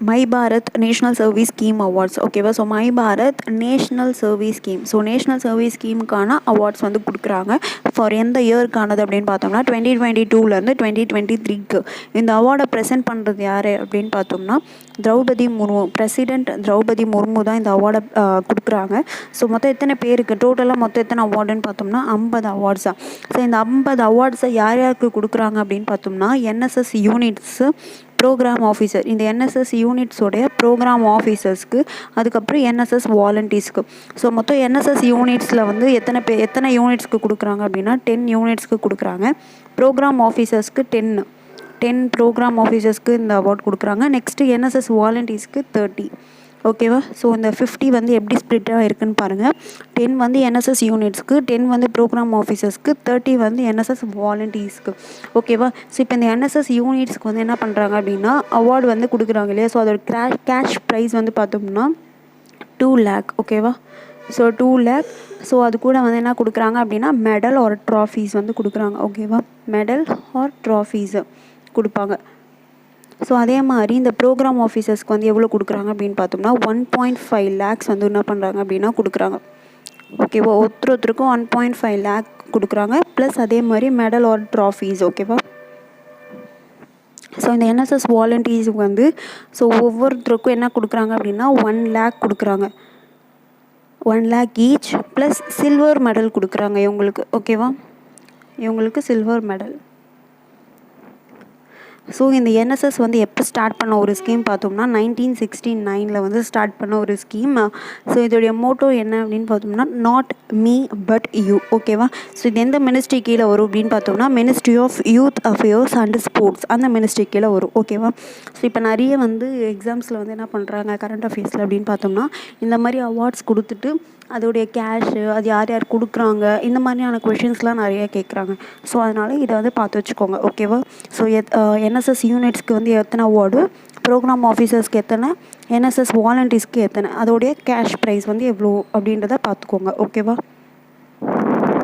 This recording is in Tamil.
My Bharat national service scheme awards ஓகேவா. So my Bharat national service scheme. So national service ஸ்கீமுக்கான அவார்ட்ஸ் வந்து கொடுக்குறாங்க. ஃபார் எந்த இயர்க்கானது அப்படின்னு பார்த்தோம்னா 2022 2023 இந்த அவார்டை ப்ரெசென்ட் பண்ணுறது யார் அப்படின்னு பார்த்தோம்னா திரௌபதி முர்மு. பிரசிடெண்ட் திரௌபதி முர்மு தான் இந்த அவார்டை கொடுக்குறாங்க. ஸோ மொத்தம் எத்தனை பேருக்கு டோட்டலாக மொத்தம் எத்தனை அவார்டுன்னு பார்த்தோம்னா 50 அவார்ட்ஸாக. ஸோ இந்த 50 அவார்ட்ஸை யார் யாருக்கு கொடுக்குறாங்க அப்படின்னு பார்த்தோம்னா என்எஸ்எஸ் யூனிட்ஸு, ப்ரோக்ராம் ஆஃபீஸர், இந்த என்எஸ்எஸ் யூனிட்ஸோடைய ப்ரோக்ராம் ஆஃபீஸர்ஸ்க்கு, அதுக்கப்புறம் என்எஸ்எஸ் வாலண்டியர்ஸ்க்கு. ஸோ மொத்தம் என்எஸ்எஸ் யூனிட்ஸில் வந்து எத்தனை யூனிட்ஸ்க்கு கொடுக்குறாங்க அப்படின்னா 10 யூனிட்ஸ்க்கு கொடுக்குறாங்க. ப்ரோக்ராம் ஆஃபீஸர்ஸ்க்கு 10 ப்ரோக்ராம் ஆஃபீஸர்ஸ்க்கு இந்த அவார்ட் கொடுக்குறாங்க. நெக்ஸ்ட்டு என்எஸ்எஸ் வாலண்டியர்ஸ்க்கு 30 ஓகேவா. ஸோ இந்த 50 வந்து எப்படி ஸ்ப்ளிட்டாக இருக்குதுன்னு பாருங்கள். 10 வந்து என்எஸ்எஸ் யூனிட்ஸ்க்கு, 10 வந்து ப்ரோக்ராம் ஆஃபீஸர்ஸ்க்கு, 30 வந்து என்எஸ்எஸ் வாலண்டியர்ஸ்க்கு ஓகேவா. ஸோ இப்போ இந்த என்எஸ்எஸ் யூனிட்ஸ்க்கு வந்து என்ன பண்ணுறாங்க அப்படின்னா அவார்டு வந்து கொடுக்குறாங்க இல்லையா. ஸோ அதோட கேஷ் ப்ரைஸ் வந்து பார்த்தோம்னா 2 lakh ஓகேவா. So 2 lakh. ஸோ அது கூட வந்து என்ன கொடுக்குறாங்க அப்படின்னா மெடல் ஆர் ட்ராஃபீஸ் வந்து கொடுக்குறாங்க ஓகேவா. மெடல் ஆர் ட்ராஃபீஸு கொடுப்பாங்க. ஸோ அதே மாதிரி இந்த ப்ரோக்ராம் ஆஃபீஸர்ஸ்க்கு வந்து எவ்வளோ கொடுக்குறாங்க அப்படின்னு பார்த்தோம்னா 1.5 lakhs வந்து என்ன பண்ணுறாங்க அப்படின்னா கொடுக்குறாங்க ஓகேவா. ஒருத்தருக்கும் 1.5 lakh கொடுக்குறாங்க. ப்ளஸ் அதே மாதிரி மெடல் ஆர் ட்ராஃபீஸ் ஓகேவா. ஸோ இந்த என்எஸ்எஸ் வாலண்டியர்ஸுக்கு வந்து ஸோ ஒவ்வொருத்தருக்கும் என்ன கொடுக்குறாங்க அப்படின்னா 1 lakh கொடுக்குறாங்க. 1 lakh each. Plus silver medal கொடுக்குறாங்க இவங்களுக்கு ஓகேவா. இவங்களுக்கு சில்வர் மெடல். ஸோ இந்த என்எஸ்எஸ் வந்து எப்போ ஸ்டார்ட் பண்ண ஒரு ஸ்கீம் பார்த்தோம்னா 1969 வந்து ஸ்டார்ட் பண்ண ஒரு ஸ்கீம். ஸோ இதோடைய மோட்டோ என்ன அப்படின்னு பார்த்தோம்னா நாட் மீ பட் யூ ஓகேவா. ஸோ இது எந்த மினிஸ்ட்ரி கீழே வரும் அப்படின்னு பார்த்தோம்னா ministry of youth affairs and sports அந்த மினிஸ்ட்ரி கீழே வரும் ஓகேவா. ஸோ இப்போ நிறைய வந்து எக்ஸாம்ஸில் வந்து என்ன பண்ணுறாங்க கரண்ட் அஃபேர்ஸில் அப்படின்னு பார்த்தோம்னா இந்த மாதிரி அவார்ட்ஸ் கொடுத்துட்டு அதோடைய கேஷு அது யார் யார் கொடுக்குறாங்க இந்த மாதிரியான கொஷின்ஸ்லாம் நிறைய கேட்குறாங்க. ஸோ அதனால் இதை வந்து பார்த்து வச்சுக்கோங்க ஓகேவா. ஸோ என்எஸ்எஸ் யூனிட்ஸ்க்கு வந்து எத்தனை அவார்டு, ப்ரோக்ராம் ஆஃபீஸர்ஸ்க்கு எத்தனை, என்எஸ்எஸ் வாலண்டியர்ஸ்க்கு எத்தனை, அதோடைய கேஷ் ப்ரைஸ் வந்து எவ்வளோ அப்படின்றத பார்த்துக்கோங்க ஓகேவா.